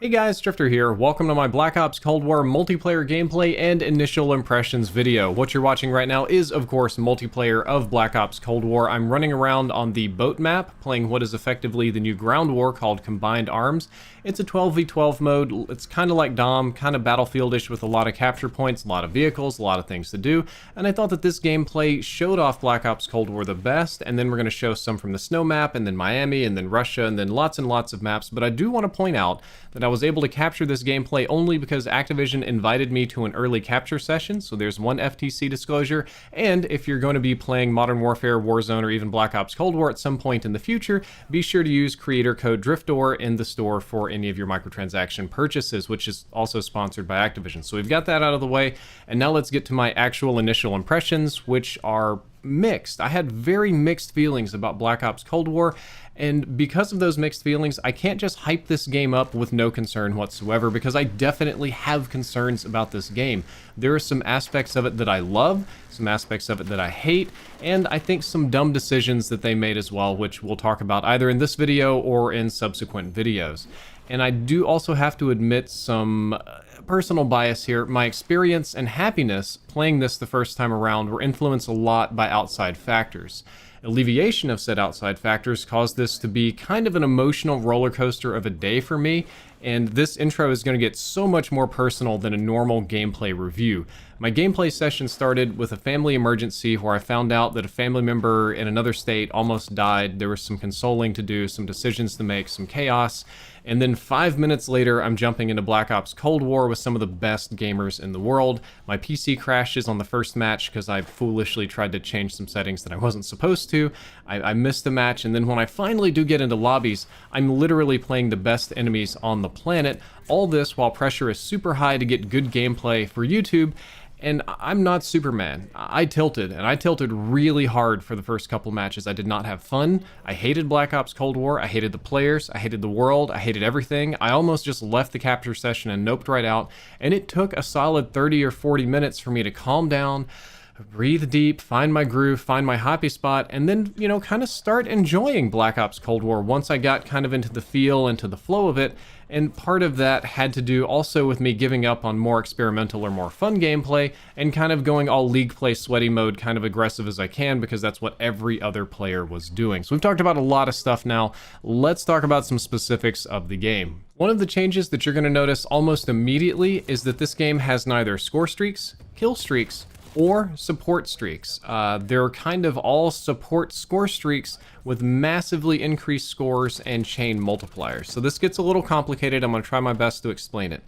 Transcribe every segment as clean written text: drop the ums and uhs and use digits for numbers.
Hey guys, Drifter here. Welcome to my Black Ops Cold War multiplayer gameplay and initial impressions video. What you're watching right now is, of course, multiplayer of Black Ops Cold War. I'm running around on the boat map, playing what is effectively the new ground war called Combined Arms. It's a 12v12 mode. It's kind of like Dom, kind of Battlefield-ish with a lot of capture points, a lot of vehicles, a lot of things to do. And I thought that this gameplay showed off Black Ops Cold War the best, and then we're going to show some from the snow map, and then Miami, and then Russia, and then lots and lots of maps. But I do want to point out that I was able to capture this gameplay only because Activision invited me to an early capture session, so there's one FTC disclosure, and if you're going to be playing Modern Warfare, Warzone, or even Black Ops Cold War at some point in the future, be sure to use creator code DRIFTOR in the store for any of your microtransaction purchases, which is also sponsored by Activision. So we've got that out of the way, and now let's get to my actual initial impressions, which are mixed. I had very mixed feelings about Black Ops Cold War, and because of those mixed feelings, I can't just hype this game up with no concern whatsoever, because I definitely have concerns about this game. There are some aspects of it that I love, some aspects of it that I hate, and I think some dumb decisions that they made as well, which we'll talk about either in this video or in subsequent videos. And I do also have to admit some personal bias here. My experience and happiness playing this the first time around were influenced a lot by outside factors. Alleviation of said outside factors caused this to be kind of an emotional roller coaster of a day for me, and this intro is going to get so much more personal than a normal gameplay review. My gameplay session started with a family emergency where I found out that a family member in another state almost died. There was some consoling to do, some decisions to make, some chaos, and then 5 minutes later, I'm jumping into Black Ops Cold War with some of the best gamers in the world. My PC crashes on the first match because I foolishly tried to change some settings that I wasn't supposed to. I missed the match, and then when I finally do get into lobbies, I'm literally playing the best enemies on the planet. All this while pressure is super high to get good gameplay for YouTube. And I'm not Superman. I tilted, and I tilted really hard for the first couple matches. I did not have fun. I hated Black Ops Cold War. I hated the players. I hated the world. I hated everything. I almost just left the capture session and noped right out. And it took a solid 30 or 40 minutes for me to calm down, breathe deep, find my groove, find my happy spot, and then, kind of start enjoying Black Ops Cold War once I got kind of into the feel, into the flow of it. And part of that had to do also with me giving up on more experimental or more fun gameplay and kind of going all league play sweaty mode, kind of aggressive as I can, because that's what every other player was doing. So we've talked about a lot of stuff now. Let's talk about some specifics of the game. One of the changes that you're going to notice almost immediately is that this game has neither score streaks, kill streaks, or support streaks. They're kind of all support score streaks with massively increased scores and chain multipliers. So this gets a little complicated. I'm going to try my best to explain it.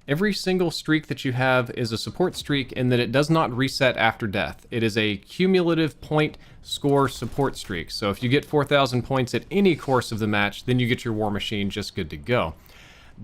Every single streak that you have is a support streak in that it does not reset after death. It is a cumulative point score support streak. So if you get 4,000 points at any course of the match, then you get your war machine just good to go.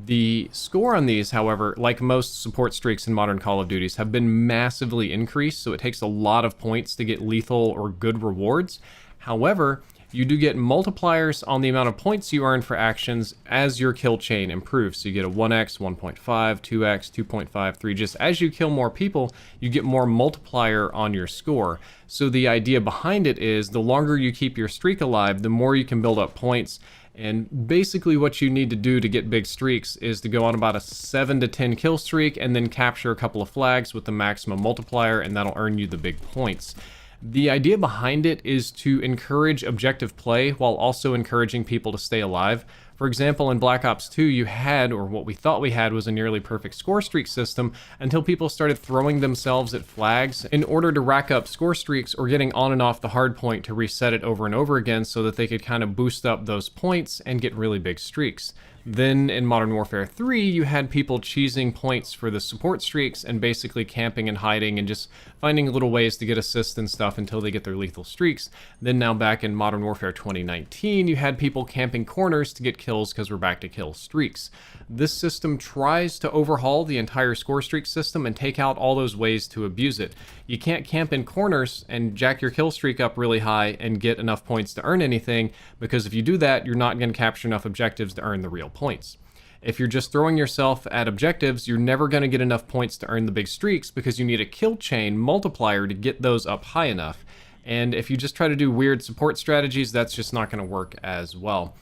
The score on these, however, like most support streaks in modern Call of Duties, have been massively increased, so it takes a lot of points to get lethal or good rewards. However, you do get multipliers on the amount of points you earn for actions as your kill chain improves. So you get a 1x, 1.5, 2x, 2.5, 3. Just as you kill more people, you get more multiplier on your score. So the idea behind it is the longer you keep your streak alive, the more you can build up points. And basically what you need to do to get big streaks is to go on about a 7 to 10 kill streak and then capture a couple of flags with the maximum multiplier, and that'll earn you the big points. The idea behind it is to encourage objective play while also encouraging people to stay alive. For example, in Black Ops 2, you had, or what we thought we had, was a nearly perfect score streak system until people started throwing themselves at flags in order to rack up score streaks or getting on and off the hard point to reset it over and over again so that they could kind of boost up those points and get really big streaks. Then in Modern Warfare 3, you had people cheesing points for the support streaks and basically camping and hiding and just finding little ways to get assists and stuff until they get their lethal streaks. Then now back in Modern Warfare 2019, you had people camping corners to get kills because we're back to kill streaks. This system tries to overhaul the entire score streak system and take out all those ways to abuse it. You can't camp in corners and jack your kill streak up really high and get enough points to earn anything, because if you do that, you're not going to capture enough objectives to earn the real points. If you're just throwing yourself at objectives, you're never going to get enough points to earn the big streaks because you need a kill chain multiplier to get those up high enough. And if you just try to do weird support strategies, that's just not going to work as well.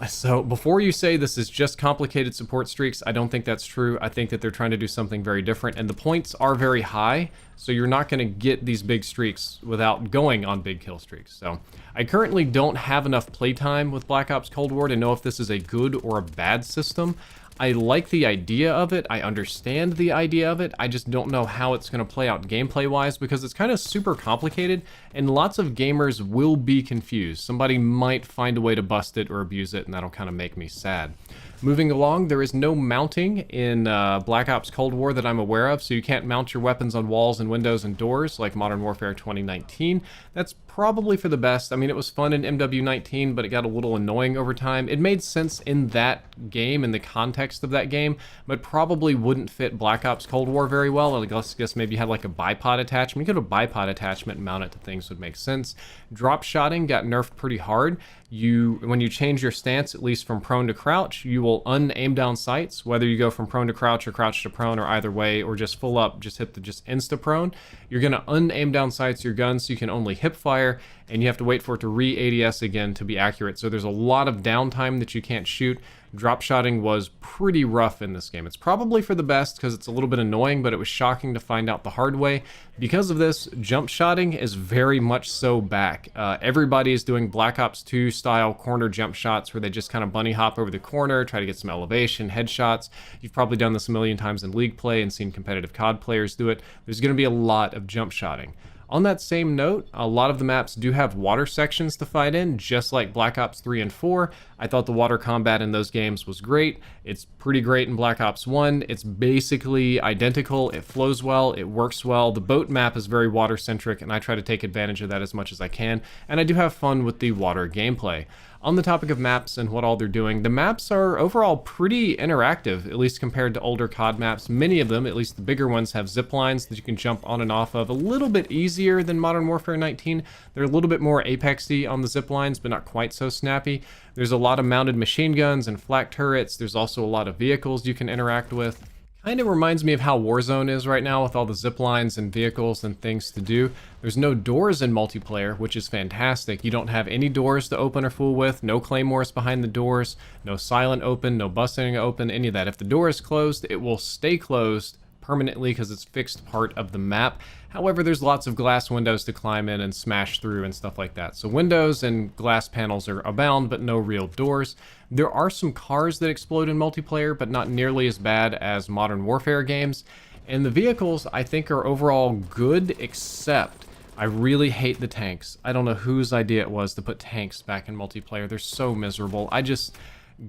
So before you say this is just complicated support streaks, I don't think that's true. I think that they're trying to do something very different, and the points are very high, so you're not going to get these big streaks without going on big kill streaks. So I currently don't have enough playtime with Black Ops Cold War to know if this is a good or a bad system. I like the idea of it, I understand the idea of it, I just don't know how it's going to play out gameplay-wise because it's kind of super complicated and lots of gamers will be confused. Somebody might find a way to bust it or abuse it, and that'll kind of make me sad. Moving along, there is no mounting in Black Ops Cold War that I'm aware of, so you can't mount your weapons on walls and windows and doors like Modern Warfare 2019. That's probably for the best. I mean, it was fun in MW19, but it got a little annoying over time. It made sense in that game, in the context of that game, but probably wouldn't fit Black Ops Cold War very well. I guess maybe you had like a bipod attachment. You could have a bipod attachment and mount it to things would make sense. Drop shotting got nerfed pretty hard. When you change your stance, at least from prone to crouch, you will un-aim down sights, whether you go from prone to crouch or crouch to prone or either way, or just full up, just hit the insta prone. You're going to un-aim down sights your gun, so you can only hip fire, and you have to wait for it to re-ADS again to be accurate. So there's a lot of downtime that you can't shoot. Drop shotting was pretty rough in this game. It's probably for the best because it's a little bit annoying, but it was shocking to find out the hard way. Because of this, jump shotting is very much so back. Everybody is doing Black Ops 2 style corner jump shots where they just kind of bunny hop over the corner, try to get some elevation, headshots. You've probably done this a million times in League play and seen competitive COD players do it. There's going to be a lot of jump shotting. On that same note, a lot of the maps do have water sections to fight in, just like Black Ops 3 and 4. I thought the water combat in those games was great. It's pretty great in Black Ops 1. It's basically identical. It flows well. It works well. The boat map is very water-centric, and I try to take advantage of that as much as I can. And I do have fun with the water gameplay. On the topic of maps and what all they're doing, the maps are overall pretty interactive, at least compared to older COD maps. Many of them, at least the bigger ones, have zip lines that you can jump on and off of a little bit easier than Modern Warfare 19. They're a little bit more Apex-y on the zip lines, but not quite so snappy. There's a lot of mounted machine guns and flak turrets. There's also a lot of vehicles you can interact with. Kind of reminds me of how Warzone is right now with all the zip lines and vehicles and things to do. There's no doors in multiplayer, which is fantastic. You don't have any doors to open or fool with, no claymores behind the doors, no silent open, no busting open, any of that. If the door is closed, it will stay closed permanently because it's fixed part of the map. However, there's lots of glass windows to climb in and smash through and stuff like that. So windows and glass panels are abound, but no real doors. There are some cars that explode in multiplayer, but not nearly as bad as Modern Warfare games. And the vehicles, I think, are overall good, except I really hate the tanks. I don't know whose idea it was to put tanks back in multiplayer. They're so miserable.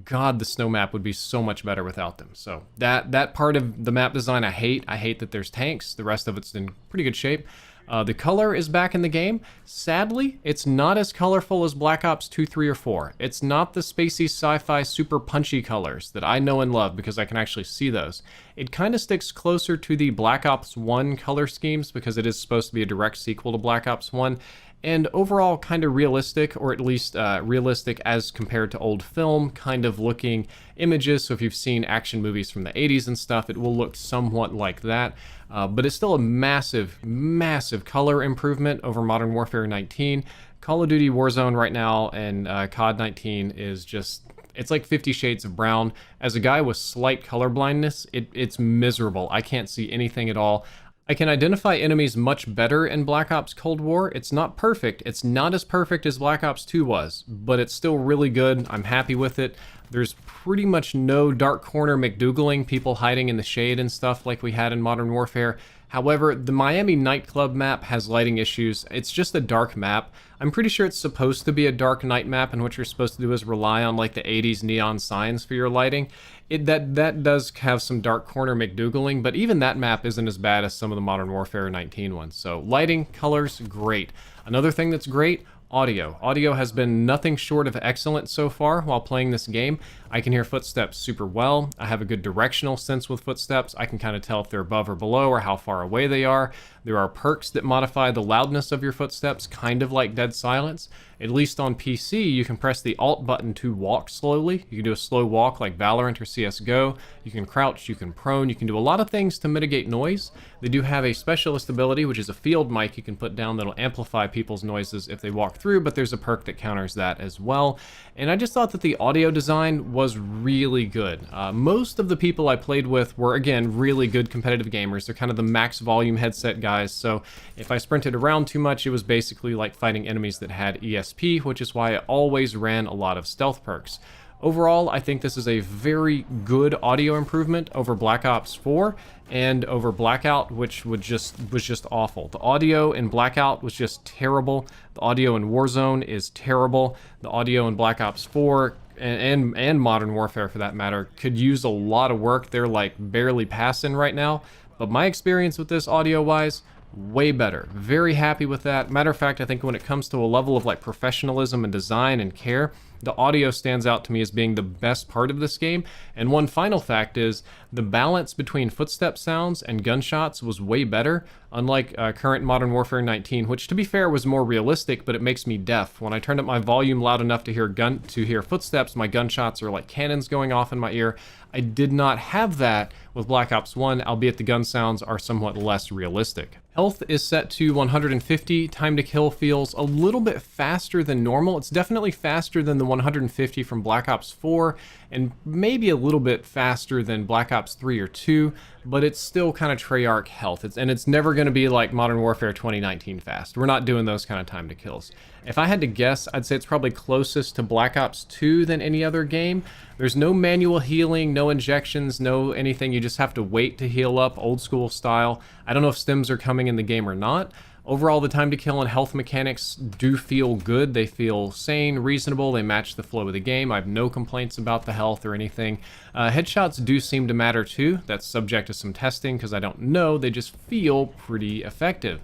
God, the snow map would be so much better without them. So that part of the map design I hate. I hate that there's tanks. The rest of it's in pretty good shape. The color is back in the game. Sadly, it's not as colorful as Black Ops 2, 3, or 4. It's not the spacey sci-fi super punchy colors that I know and love because I can actually see those. It kind of sticks closer to the Black Ops 1 color schemes because it is supposed to be a direct sequel to Black Ops 1. And overall kind of realistic, or at least realistic as compared to old film kind of looking images. So if you've seen action movies from the 80s and stuff, it will look somewhat like that. But it's still a massive, massive color improvement over Modern Warfare 19. Call of Duty Warzone right now and COD 19 is just, it's like 50 Shades of Brown. As a guy with slight color blindness, it's miserable. I can't see anything at all. I can identify enemies much better in Black Ops Cold War. It's not perfect. It's not as perfect as Black Ops 2 was, but it's still really good. I'm happy with it. There's pretty much no dark corner McDougaling, people hiding in the shade and stuff like we had in Modern Warfare. However, the Miami nightclub map has lighting issues. It's just a dark map. I'm pretty sure it's supposed to be a dark night map, and what you're supposed to do is rely on like the 80s neon signs for your lighting. That does have some dark corner McDougaling, but even that map isn't as bad as some of the Modern Warfare 19 ones. So lighting, colors, great. Another thing that's great, audio. Audio has been nothing short of excellent so far while playing this game. I can hear footsteps super well. I have a good directional sense with footsteps. I can kind of tell if they're above or below or how far away they are. There are perks that modify the loudness of your footsteps, kind of like Dead Silence. At least on PC, you can press the Alt button to walk slowly. You can do a slow walk like Valorant or CSGO. You can crouch, you can prone, you can do a lot of things to mitigate noise. They do have a specialist ability, which is a field mic you can put down that'll amplify people's noises if they walk through, but there's a perk that counters that as well. And I just thought that the audio design was really good. Most of the people I played with were, again, really good competitive gamers. They're kind of the max volume headset guys, so if I sprinted around too much, it was basically like fighting enemies that had ESP, which is why I always ran a lot of stealth perks. Overall, I think this is a very good audio improvement over Black Ops 4 and over Blackout, which was just awful. The audio in Blackout was just terrible. The audio in Warzone is terrible. The audio in Black Ops 4 and Modern Warfare, for that matter, could use a lot of work. They're like barely passing right now. But my experience with this audio-wise, way better. Very happy with that. Matter of fact, I think when it comes to a level of like professionalism and design and care, the audio stands out to me as being the best part of this game. And one final fact is the balance between footstep sounds and gunshots was way better, unlike current Modern Warfare 19, which to be fair was more realistic, but it makes me deaf. When I turn up my volume loud enough to hear footsteps, my gunshots are like cannons going off in my ear. I did not have that with Black Ops 1, albeit the gun sounds are somewhat less realistic. Health is set to 150. Time to kill feels a little bit faster than normal. It's definitely faster than the 150 from Black Ops 4, and maybe a little bit faster than Black Ops 3 or 2, but it's still kind of Treyarch health. It's never going to be like Modern Warfare 2019 fast. We're not doing those kind of time to kills. If I had to guess, I'd say it's probably closest to Black Ops 2 than any other game. There's no manual healing, no injections, no anything. You just have to wait to heal up, old school style. I don't know if stims are coming in the game or not. Overall, the time to kill and health mechanics do feel good. They feel sane, reasonable. They match the flow of the game. I have no complaints about the health or anything. Headshots do seem to matter too. That's subject to some testing because I don't know. They just feel pretty effective.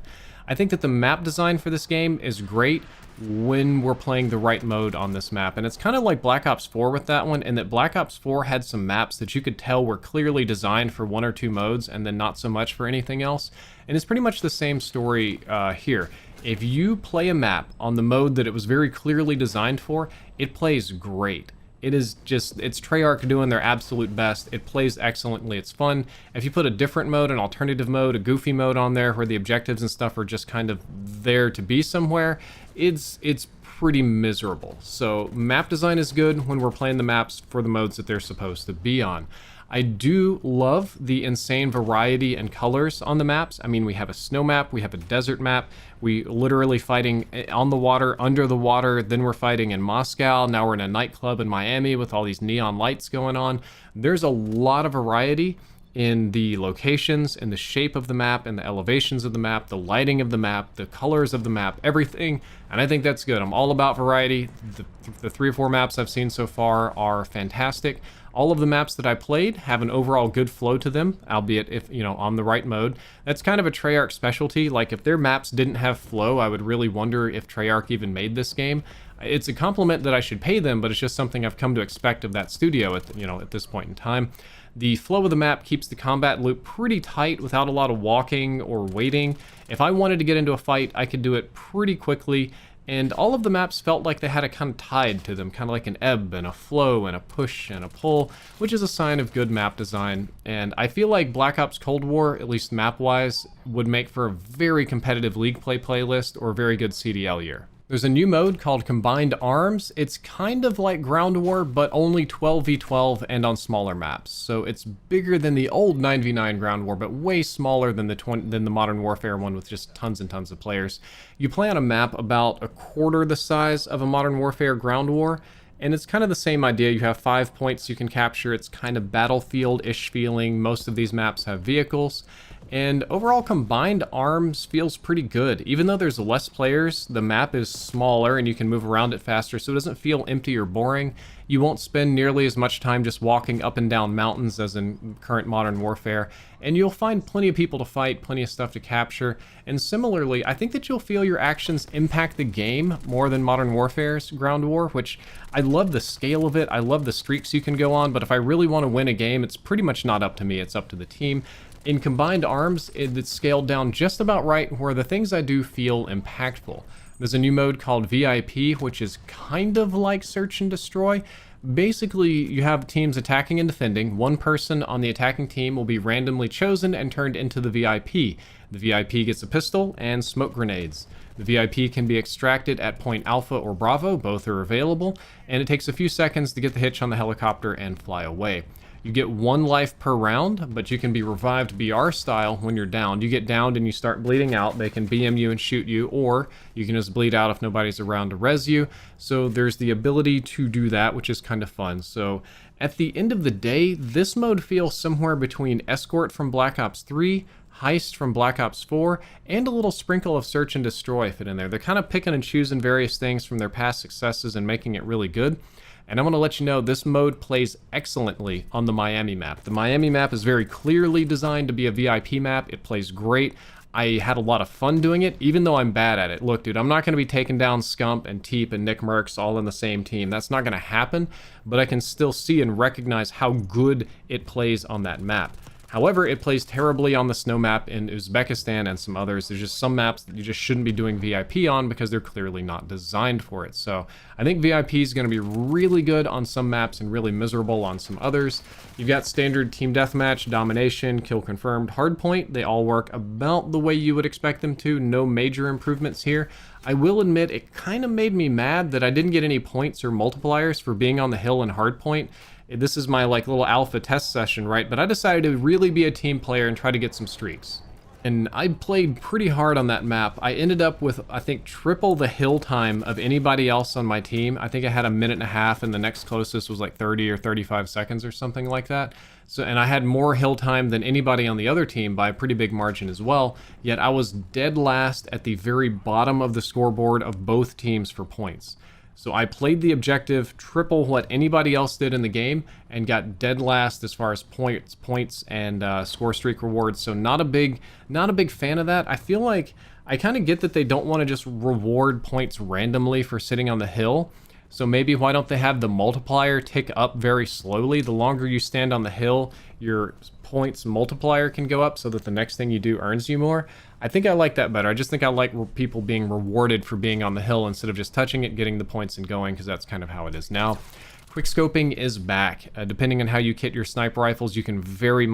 I think that the map design for this game is great when we're playing the right mode on this map. And it's kind of like Black Ops 4 with that one, in that Black Ops 4 had some maps that you could tell were clearly designed for one or two modes and then not so much for anything else. And it's pretty much the same story here. If you play a map on the mode that it was very clearly designed for, it plays great. It's Treyarch doing their absolute best. It plays excellently. It's fun. If you put a different mode, an alternative mode, a goofy mode on there where the objectives and stuff are just kind of there to be somewhere, it's pretty miserable. So map design is good when we're playing the maps for the modes that they're supposed to be on. I do love the insane variety and colors on the maps. I mean, we have a snow map, we have a desert map, we literally fighting on the water, under the water, then we're fighting in Moscow, now we're in a nightclub in Miami with all these neon lights going on. There's a lot of variety in the locations, in the shape of the map, in the elevations of the map, the lighting of the map, the colors of the map, everything, and I think that's good. I'm all about variety. The 3 or 4 maps I've seen so far are fantastic. All of the maps that I played have an overall good flow to them, albeit if, on the right mode. That's kind of a Treyarch specialty. Like, if their maps didn't have flow, I would really wonder if Treyarch even made this game. It's a compliment that I should pay them, but it's just something I've come to expect of that studio at this point in time. The flow of the map keeps the combat loop pretty tight without a lot of walking or waiting. If I wanted to get into a fight, I could do it pretty quickly. And all of the maps felt like they had a kind of tide to them, kind of like an ebb and a flow and a push and a pull, which is a sign of good map design. And I feel like Black Ops Cold War, at least map-wise, would make for a very competitive League Play playlist or a very good CDL year. There's a new mode called Combined Arms. It's kind of like Ground War, but only 12v12 and on smaller maps. So it's bigger than the old 9v9 Ground War, but way smaller than the Modern Warfare one with just tons and tons of players. You play on a map about a quarter the size of a Modern Warfare Ground War, and it's kind of the same idea. You have 5 points you can capture. It's kind of Battlefield-ish feeling. Most of these maps have vehicles. And overall combined arms feels pretty good. Even though there's less players, the map is smaller and you can move around it faster, so it doesn't feel empty or boring. You won't spend nearly as much time just walking up and down mountains as in current Modern Warfare. And you'll find plenty of people to fight, plenty of stuff to capture. And similarly, I think that you'll feel your actions impact the game more than Modern Warfare's Ground War, which I love the scale of it. I love the streaks you can go on, but if I really want to win a game, it's pretty much not up to me. It's up to the team. In combined arms, it's scaled down just about right where the things I do feel impactful. There's a new mode called VIP, which is kind of like Search and Destroy. Basically, you have teams attacking and defending. One person on the attacking team will be randomly chosen and turned into the VIP. The VIP gets a pistol and smoke grenades. The VIP can be extracted at Point Alpha or Bravo, both are available, and it takes a few seconds to get the hitch on the helicopter and fly away. You get 1 life per round, but you can be revived BR style when you're downed. You get downed and you start bleeding out, they can BM you and shoot you, or you can just bleed out if nobody's around to res you. So there's the ability to do that, which is kind of fun. So at the end of the day, this mode feels somewhere between Escort from Black Ops 3, Heist from Black Ops 4, and a little sprinkle of Search and Destroy fit in there. They're kind of picking and choosing various things from their past successes and making it really good. And I'm going to let you know this mode plays excellently on the Miami map. The Miami map is very clearly designed to be a VIP map. It plays great. I had a lot of fun doing it, even though I'm bad at it. Look, dude, I'm not going to be taking down Scump and Teep and Nick Mercs all in the same team. That's not going to happen, but I can still see and recognize how good it plays on that map. However, it plays terribly on the snow map in Uzbekistan and some others. There's just some maps that you just shouldn't be doing VIP on because they're clearly not designed for it. So I think VIP is going to be really good on some maps and really miserable on some others. You've got standard team deathmatch, domination, kill confirmed, hardpoint. They all work about the way you would expect them to. No major improvements here. I will admit it kind of made me mad that I didn't get any points or multipliers for being on the hill in hardpoint. This is my like little alpha test session, right? But I decided to really be a team player and try to get some streaks. And I played pretty hard on that map. I ended up with, I think, triple the hill time of anybody else on my team. I think I had 1.5 minutes and the next closest was like 30 or 35 seconds or something like that. So, and I had more hill time than anybody on the other team by a pretty big margin as well. Yet I was dead last at the very bottom of the scoreboard of both teams for points. So I played the objective, triple what anybody else did in the game, and got dead last as far as points and score streak rewards. So not a big fan of that. I feel like I kind of get that they don't want to just reward points randomly for sitting on the hill. So maybe why don't they have the multiplier tick up very slowly? The longer you stand on the hill, your points multiplier can go up so that the next thing you do earns you more. I think I like that better. I just think I like people being rewarded for being on the hill instead of just touching it, getting the points and going, because that's kind of how it is now. Quickscoping is back. Depending on how you kit your sniper rifles, you can very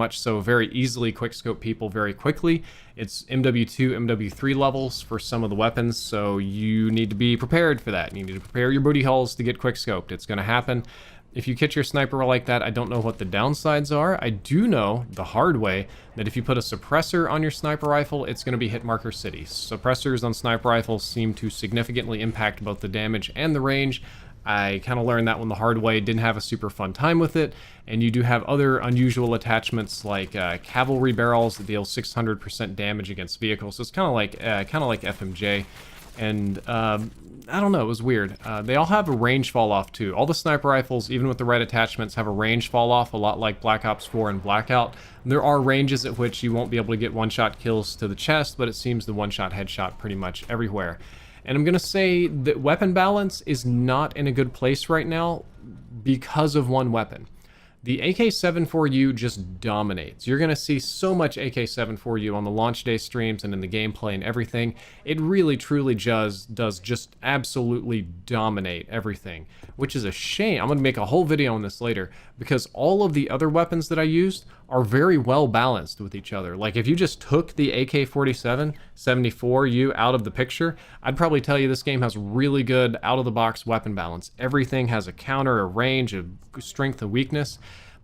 easily quickscope people very quickly. It's MW2, MW3 levels for some of the weapons, so you need to be prepared for that. You need to prepare your booty holes to get quickscoped. It's going to happen. If you kit your sniper like that, I don't know what the downsides are. I do know the hard way that if you put a suppressor on your sniper rifle, it's going to be hit marker city. Suppressors on sniper rifles seem to significantly impact both the damage and the range. I kind of learned that one the hard way, didn't have a super fun time with it, and you do have other unusual attachments like cavalry barrels that deal 600% damage against vehicles. So it's kind of like FMJ. And I don't know, it was weird. They all have a range fall off too. All the sniper rifles, even with the right attachments, have a range fall off, a lot like Black Ops 4 and Blackout. There are ranges at which you won't be able to get one-shot kills to the chest, but it seems the one-shot headshot pretty much everywhere. And I'm going to say that weapon balance is not in a good place right now because of one weapon. The AK-74U just dominates. You're going to see so much AK-74U on the launch day streams and in the gameplay and everything. It really, truly does just absolutely dominate everything, which is a shame. I'm going to make a whole video on this later because all of the other weapons that I used are very well balanced with each other. Like if you just took the AK-47 74U out of the picture, I'd probably tell you this game has really good out-of-the-box weapon balance. Everything has a counter, a range, a strength, a weakness.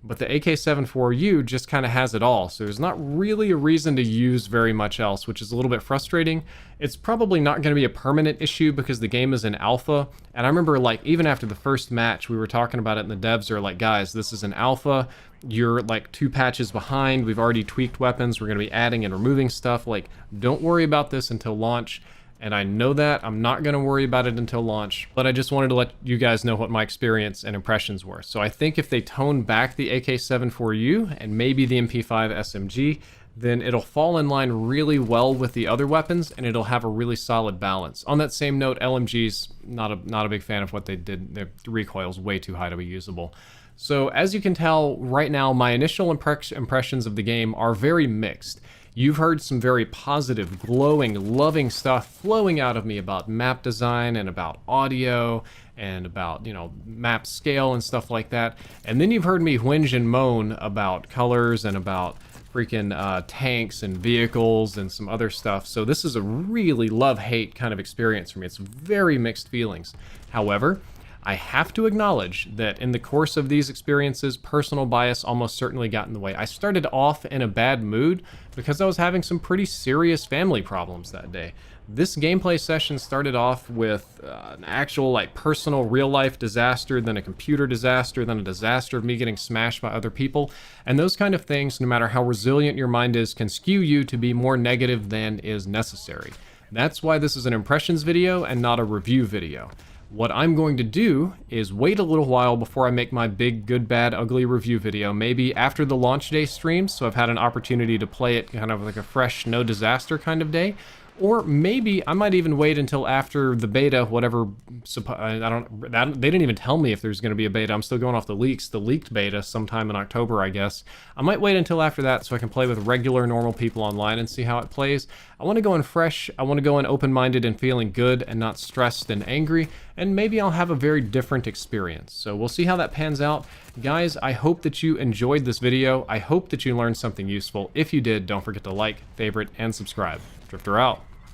but the AK-74U just kind of has it all, so there's not really a reason to use very much else, which is a little bit frustrating. It's probably not going to be a permanent issue because the game is in alpha, and I remember like even after the first match we were talking about it and the devs are like, guys, this is an alpha, you're like 2 patches behind, we've already tweaked weapons, we're going to be adding and removing stuff, like don't worry about this until launch. And I know that I'm not going to worry about it until launch, but I just wanted to let you guys know what my experience and impressions were. So I think if they tone back the AK-74U and maybe the MP5 SMG, then it'll fall in line really well with the other weapons and it'll have a really solid balance. On that same note, LMG's not a big fan of what they did. Their recoil's way too high to be usable. So as you can tell right now, my initial impressions of the game are very mixed. You've heard some very positive, glowing, loving stuff flowing out of me about map design and about audio and about, you know, map scale and stuff like that. And then you've heard me whinge and moan about colors and about freaking tanks and vehicles and some other stuff. So this is a really love-hate kind of experience for me. It's very mixed feelings. However, I have to acknowledge that in the course of these experiences, personal bias almost certainly got in the way. I started off in a bad mood because I was having some pretty serious family problems that day. This gameplay session started off with an actual like personal real life disaster, then a computer disaster, then a disaster of me getting smashed by other people. And those kind of things, no matter how resilient your mind is, can skew you to be more negative than is necessary. That's why this is an impressions video and not a review video. What I'm going to do is wait a little while before I make my big good, bad, ugly review video, maybe after the launch day streams, so I've had an opportunity to play it kind of like a fresh, no disaster kind of day. Or maybe I might even wait until after the beta, whatever, they didn't even tell me if there's going to be a beta. I'm still going off the leaks, the leaked beta sometime in October, I guess. I might wait until after that so I can play with regular, normal people online and see how it plays. I want to go in fresh, I want to go in open-minded and feeling good and not stressed and angry, and maybe I'll have a very different experience. So we'll see how that pans out. Guys, I hope that you enjoyed this video. I hope that you learned something useful. If you did, don't forget to like, favorite, and subscribe. Drifter out.